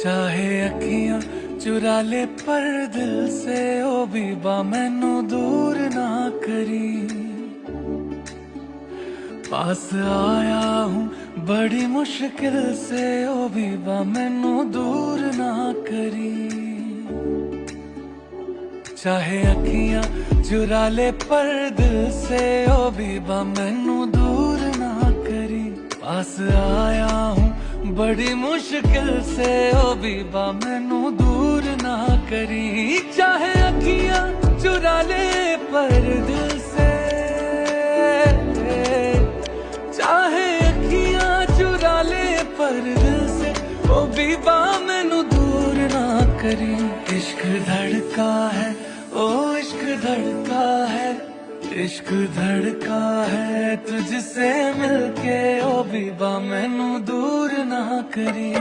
चाहे अखियां चुरा ले पर दिल से ओ बीबा मैनू दूर ना करी। पास आया हूँ बड़ी मुश्किल से ओ बीबा मैनू दूर ना करी। चाहे अखियां चुरा ले पर दिल से ओ बीबा मैनू दूर ना करी। पास आया हूँ बड़ी मुश्किल से ओ बीबा मैनू दूर ना करी। चाहे अखियां चुरा ले पर दिल से, चाहे अखियां चुरा ले पर दिल से ओ बीबा मैनू दूर ना करी। इश्क धड़का है ओ इश्क धड़का है, इश्क धड़का है तुझसे मिलके ओ बीबा मैनू दूर ना करी।